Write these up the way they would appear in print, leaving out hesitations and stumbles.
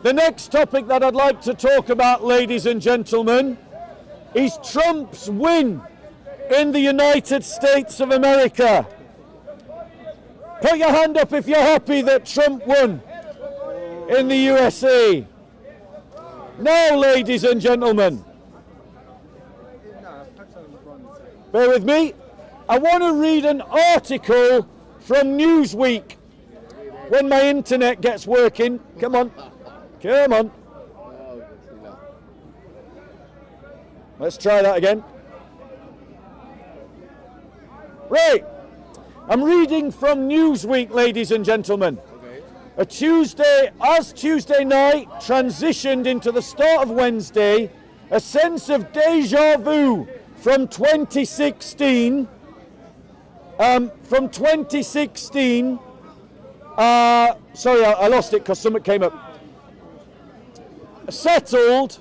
The next topic that I'd like to talk about, ladies and gentlemen, is Trump's win in the United States of America. Put your hand up if you're happy that Trump won in the USA. Now, ladies and gentlemen, bear with me. I want to read an article from Newsweek when my internet gets working. Come on. Come on. Let's try that again. Right. I'm reading from Newsweek, ladies and gentlemen. As Tuesday night transitioned into the start of Wednesday, a sense of deja vu from 2016. Sorry, I lost it because something came up. Settled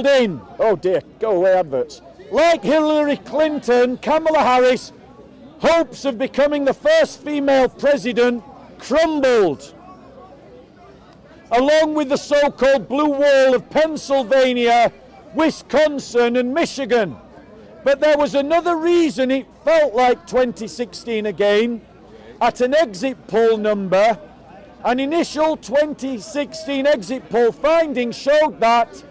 in. Oh dear, go away adverts. Like Hillary Clinton, Kamala Harris, hopes of becoming the first female president crumbled, along with the so-called blue wall of Pennsylvania, Wisconsin and Michigan. But there was another reason it felt like 2016 again. At an exit poll number, an initial 2016 exit poll findings showed that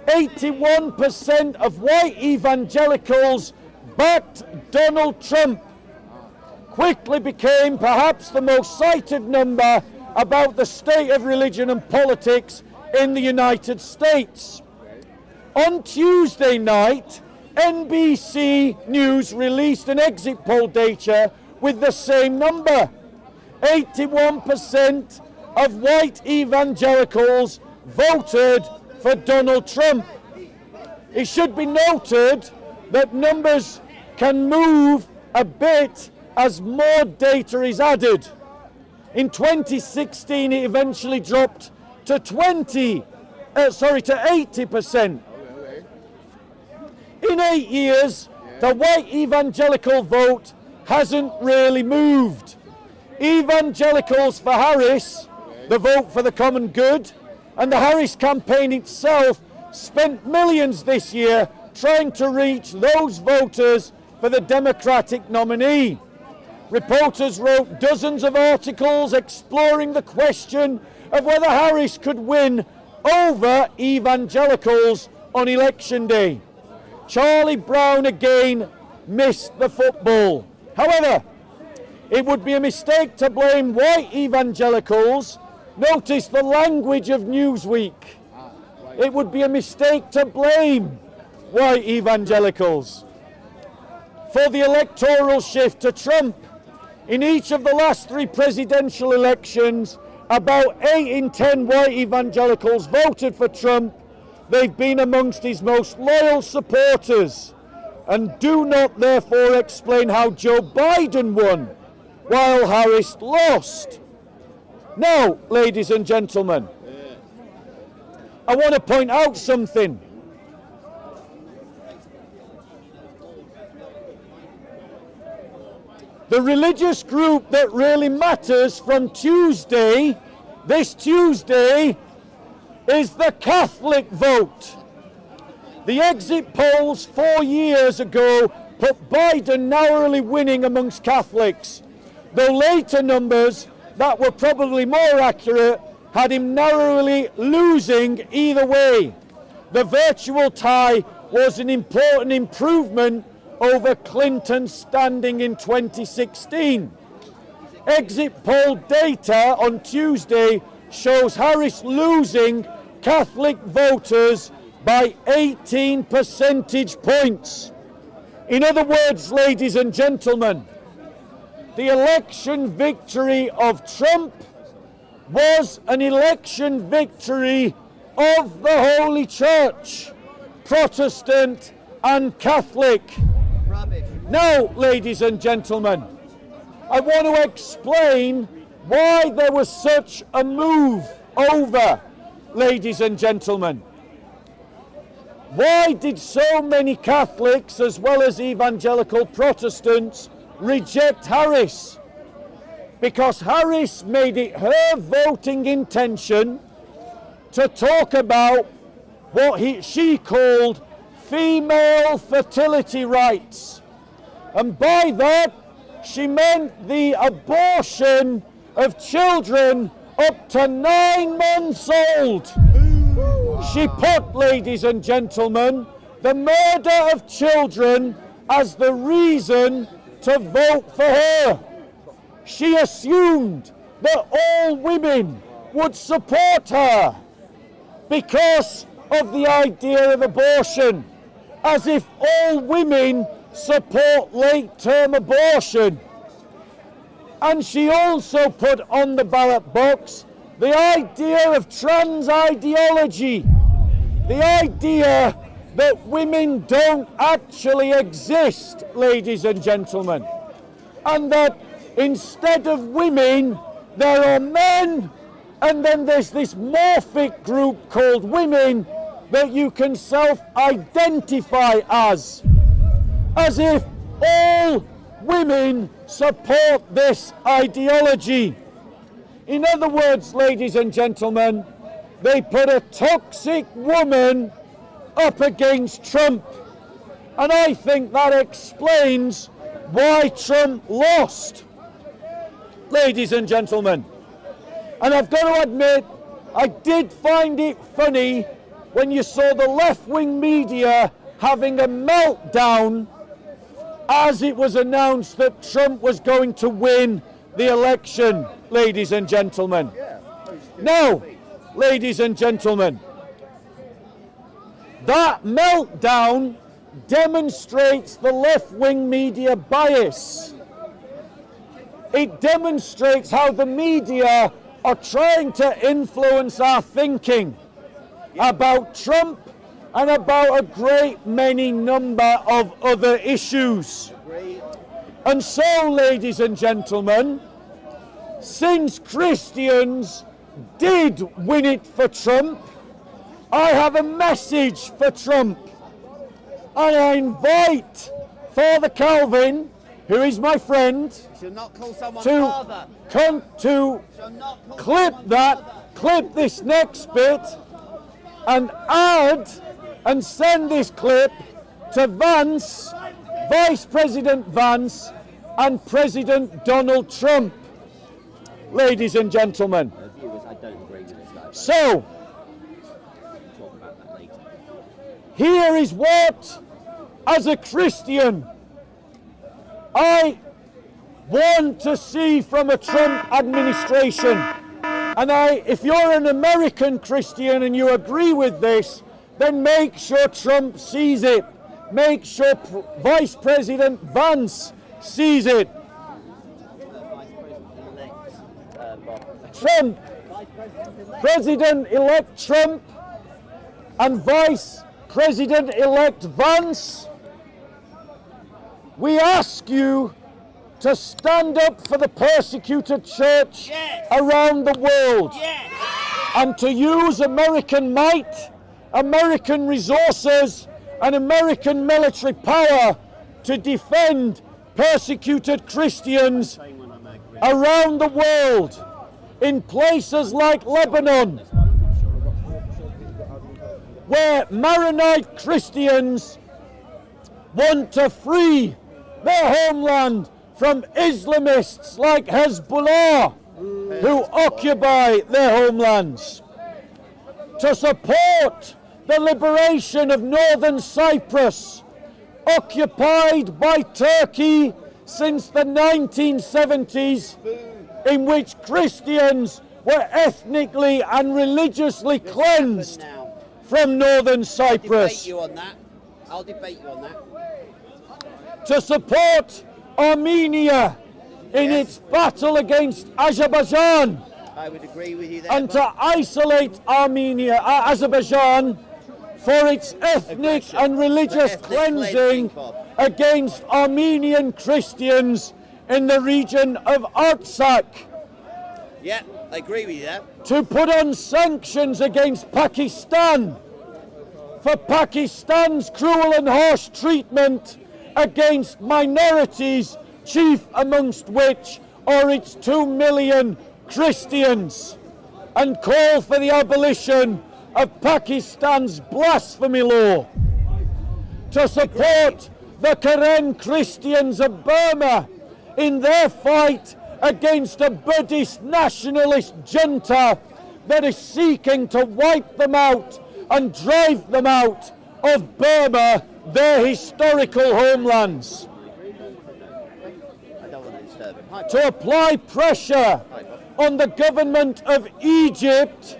81% of white evangelicals backed Donald Trump. Quickly became perhaps the most cited number about the state of religion and politics in the United States. On Tuesday night, NBC News released an exit poll data with the same number. 81% of white evangelicals voted for Donald Trump. It should be noted that numbers can move a bit as more data is added. In 2016, it eventually dropped to 80%. In 8 years, the white evangelical vote hasn't really moved. Evangelicals for Harris, the vote for the common good, and the Harris campaign itself spent millions this year trying to reach those voters for the Democratic nominee. Reporters wrote dozens of articles exploring the question of whether Harris could win over evangelicals on Election Day. Charlie Brown again missed the football. However, it would be a mistake to blame white evangelicals. Notice the language of Newsweek. It would be a mistake to blame white evangelicals for the electoral shift to Trump. In each of the last 3 presidential elections, about 8 in 10 white evangelicals voted for Trump. They've been amongst his most loyal supporters and do not therefore explain how Joe Biden won while Harris lost. Now, ladies and gentlemen, I want to point out something. The religious group that really matters from Tuesday, this Tuesday, is the Catholic vote. The exit polls 4 years ago put Biden narrowly winning amongst Catholics, though later numbers that were probably more accurate had him narrowly losing either way. The virtual tie was an important improvement over Clinton's standing in 2016. Exit poll data on Tuesday shows Harris losing Catholic voters by 18 percentage points. In other words, ladies and gentlemen, the election victory of Trump was an election victory of the Holy Church, Protestant and Catholic. Rubbish. Now, ladies and gentlemen, I want to explain why there was such a move over, ladies and gentlemen. Why did so many Catholics, as well as evangelical Protestants, reject Harris? Because Harris made it her voting intention to talk about what she called female fertility rights. And by that, she meant the abortion of children up to 9 months old. She put, ladies and gentlemen, the murder of children as the reason to vote for her. She assumed that all women would support her because of the idea of abortion, as if all women support late-term abortion. And she also put on the ballot box the idea of trans ideology, the idea that women don't actually exist, ladies and gentlemen, and that instead of women there are men, and then there's this morphic group called women that you can self-identify as if all women support this ideology. In other words, ladies and gentlemen, they put a toxic woman up against Trump. And I think that explains why Trump lost, ladies and gentlemen. And I've got to admit, I did find it funny when you saw the left-wing media having a meltdown as it was announced that Trump was going to win the election, ladies and gentlemen. Now, ladies and gentlemen, that meltdown demonstrates the left-wing media bias. It demonstrates how the media are trying to influence our thinking about Trump and about a great many number of other issues. And so, ladies and gentlemen, since Christians did win it for Trump, I have a message for Trump. And I invite Father Calvin, who is my friend, to clip this next bit and add and send this clip to Vance, Vice President Vance, and President Donald Trump. Ladies and gentlemen. So, here is what, as a Christian, I want to see from a Trump administration. And if you're an American Christian and you agree with this, then make sure Trump sees it. Make sure Vice President Vance sees it. Trump, President-elect Trump and Vice President-elect Vance, we ask you to stand up for the persecuted church around the world and to use American might, American resources and American military power to defend persecuted Christians around the world in places like Lebanon, where Maronite Christians want to free their homeland from Islamists like Hezbollah, who occupy their homelands. To support the liberation of northern Cyprus, occupied by Turkey since the 1970s, in which Christians were ethnically and religiously cleansed from northern Cyprus. I'll debate you on that. To support Armenia in its battle against Azerbaijan. I would agree with you there. And to isolate Azerbaijan for its ethnic and religious cleansing against Armenian Christians in the region of Artsakh. Yeah, I agree with you there. To put on sanctions against Pakistan for Pakistan's cruel and harsh treatment against minorities, chief amongst which are its 2 million Christians. and call for the abolition of Pakistan's blasphemy law, to support the Karen Christians of Burma in their fight against a Buddhist nationalist junta that is seeking to wipe them out and drive them out of Burma, their historical homelands. To apply pressure on the government of Egypt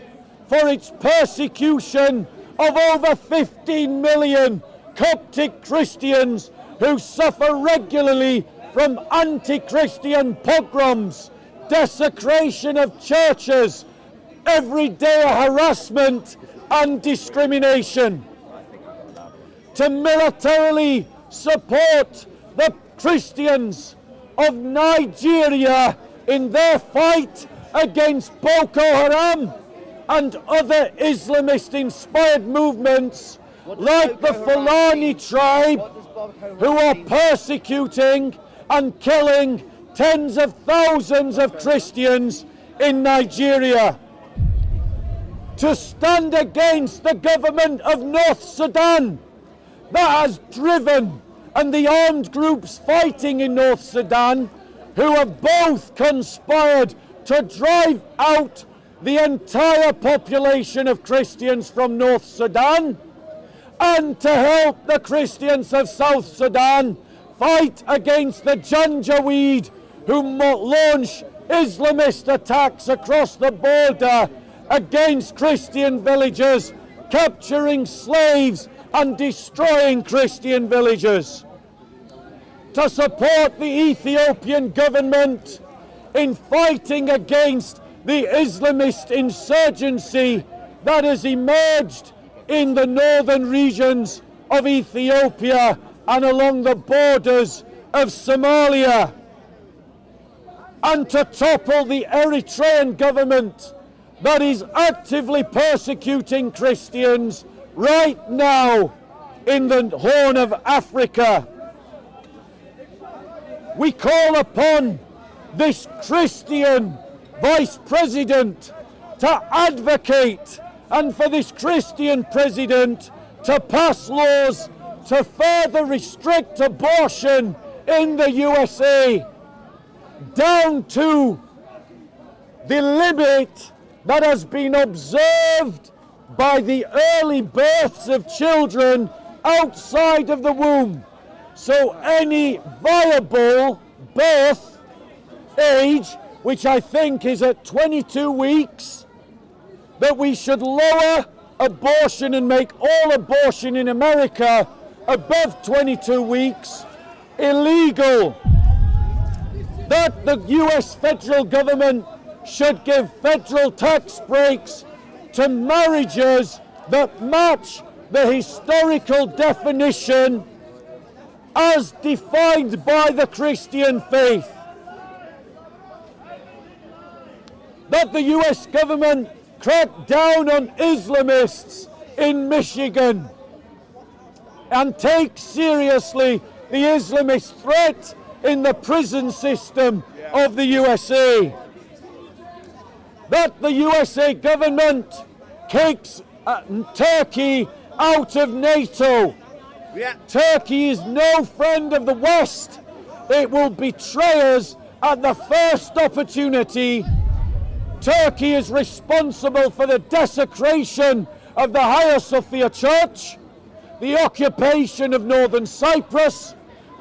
for its persecution of over 15 million Coptic Christians who suffer regularly from anti-Christian pogroms, desecration of churches, everyday harassment and discrimination. To militarily support the Christians of Nigeria in their fight against Boko Haram and other Islamist-inspired movements like the Fulani tribe, who are persecuting and killing tens of thousands of Christians in Nigeria. To stand against the government of North Sudan that has driven, and the armed groups fighting in North Sudan, who have both conspired to drive out the entire population of Christians from North Sudan, and to help the Christians of South Sudan fight against the Janjaweed, who launch Islamist attacks across the border against Christian villages, capturing slaves and destroying Christian villages. To support the Ethiopian government in fighting against the Islamist insurgency that has emerged in the northern regions of Ethiopia and along the borders of Somalia, and to topple the Eritrean government that is actively persecuting Christians right now in the Horn of Africa. We call upon this Christian Vice President to advocate, and for this Christian President to pass laws to further restrict abortion in the USA down to the limit that has been observed by the early births of children outside of the womb. So any viable birth age, which I think is at 22 weeks, that we should lower abortion and make all abortion in America above 22 weeks illegal. That the US federal government should give federal tax breaks to marriages that match the historical definition as defined by the Christian faith. That the US government crack down on Islamists in Michigan and take seriously the Islamist threat in the prison system of the USA. That the USA government kicks Turkey out of NATO. Turkey is no friend of the West. It will betray us at the first opportunity. Turkey is responsible for the desecration of the Hagia Sophia Church, the occupation of northern Cyprus,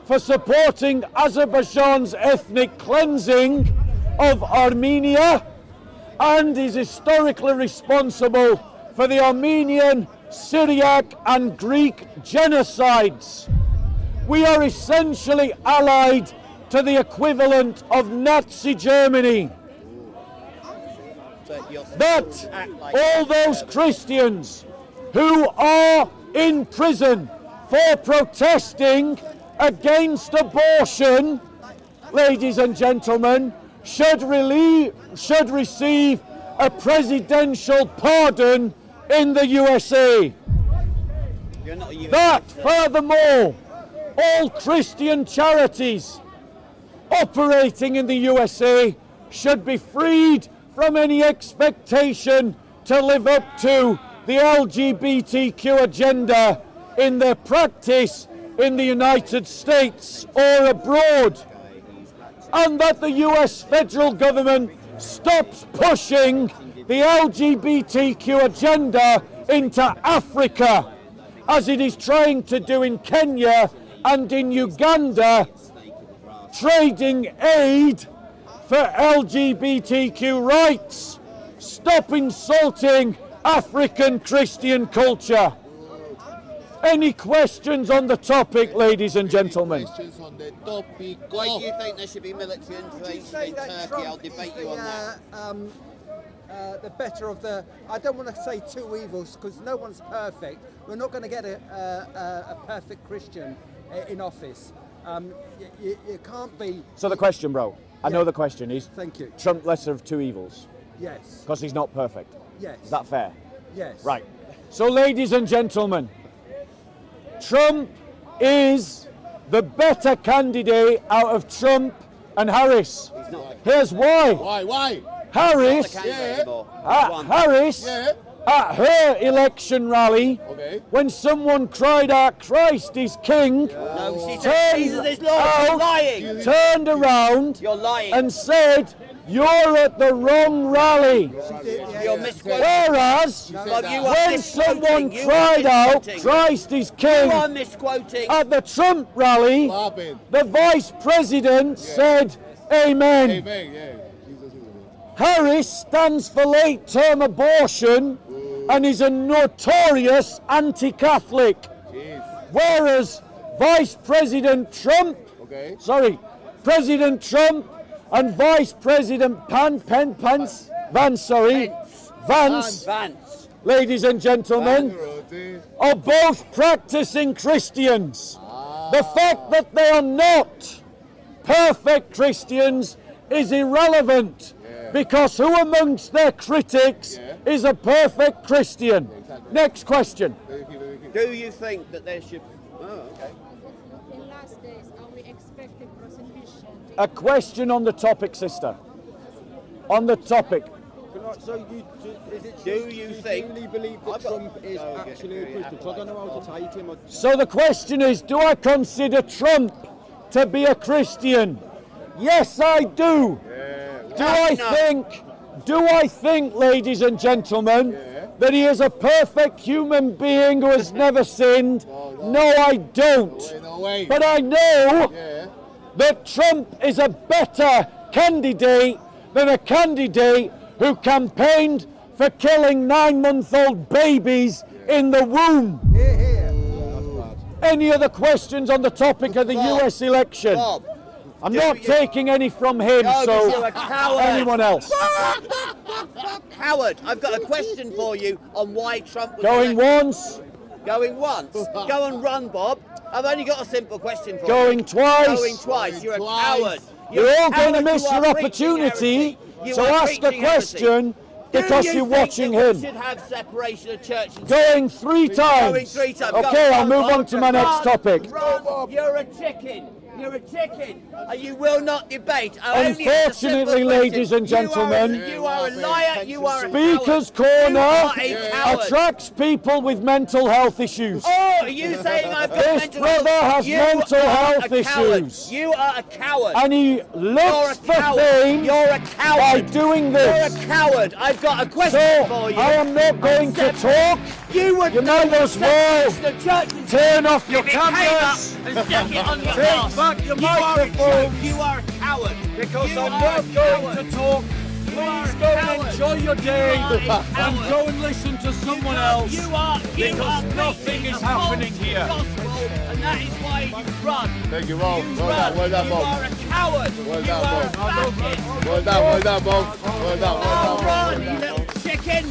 for supporting Azerbaijan's ethnic cleansing of Armenia, and is historically responsible for the Armenian, Syriac and Greek genocides. We are essentially allied to the equivalent of Nazi Germany. That all those Christians who are in prison for protesting against abortion, ladies and gentlemen, should receive a presidential pardon in the USA. That, furthermore, all Christian charities operating in the USA should be freed from any expectation to live up to the LGBTQ agenda in their practice in the United States or abroad, and that the US federal government stops pushing the LGBTQ agenda into Africa, as it is trying to do in Kenya and in Uganda, trading aid for LGBTQ rights. Stop insulting African Christian culture. Any questions on the topic, ladies and gentlemen? Questions on the topic. Why do you think there should be military intervention in Turkey? I'll debate you on that. The better of the, I don't want to say two evils because no one's perfect. We're not going to get a perfect Christian in office. You can't be. So the question, bro, I know the question is, Thank you. Trump lesser of two evils, Yes. because he's not perfect. Yes. Is that fair? Yes. Right. So, ladies and gentlemen, Trump is the better candidate out of Trump and Harris. He's not. Here's why. Why? Harris, Not the candidate anymore. Harris, Yeah. at her election rally, Okay. when someone cried out, "Christ is King," No, she said Jesus is Lord. You're out, lying. turned around You're lying. and said, "You're at the wrong rally." You're misquoting. Whereas, Well, you are when misquoting. someone You are cried out, misquoting. "Christ is You King," are misquoting. at the Trump rally, What happened? the Vice President said, "Amen." Amen. Yeah. Jesus is Lord. Harris stands for late-term abortion and is a notorious anti-Catholic. Jeez. Whereas President Trump and Vice President Vance, ladies and gentlemen, are both practicing Christians. The fact that they are not perfect Christians is irrelevant, because who amongst their critics is a perfect Christian? Next question. Do you think that there should... Oh, okay. In last days, are we expecting prosecution? A question on the topic, sister. On the topic. Do you think... really believe that Trump is actually a Christian? So I don't know how to take him. So the question is, do I consider Trump to be a Christian? Yes, I do. Do I think, ladies and gentlemen, that he is a perfect human being who has never sinned? No, I don't. No way. But I know that Trump is a better candidate than a candidate who campaigned for killing 9-month-old babies in the womb. Any other questions on the topic of the US election? Bob, I'm not taking any from him, No, so you're a coward. anyone else. Howard, I've got a question for you on why Trump was Going elected. once, Going once. Go and run, Bob. I've only got a simple question for you. going twice. Going twice. You're a coward. You're all going to coward. miss You are your preaching opportunity, heresy. You so are ask a preaching heresy. question because Do you you're think watching that we him. should have separation of church and Going three times. Going 3 times. Okay, Go, I'll run, move Bob. on to my next Run, topic. Run. You're a chicken. You're a chicken. You will not debate. I only have a simple Unfortunately, question. ladies and gentlemen, you are a liar. You are a Speaker's coward. You Corner are a coward. attracts people with mental health issues. Oh, are you saying I've got This mental brother health? has You mental are health a coward. issues. You are a coward. And he You're a looks for coward. fame You're a by coward. doing You're this. a coward. I've got a question So, for you. I am not going to talk. You would You might as well the church and turn off your pick it up cameras. and stick it on your Take arse. back your You are a microphones. joke. You are a coward. Because You I'm are not a going coward. to talk. You are Please a go and coward. enjoy your day You are a and coward. go and listen to someone else. You are because nothing preaching is a happening false here. Gospel, and that is why you run. Thank you, Bob. You Well run. done, well done, You Bob. are a coward. Well You done, are a Bob. faggot. Well done, Bob. Well done, Oh, well run, done, you Bob. little chicken.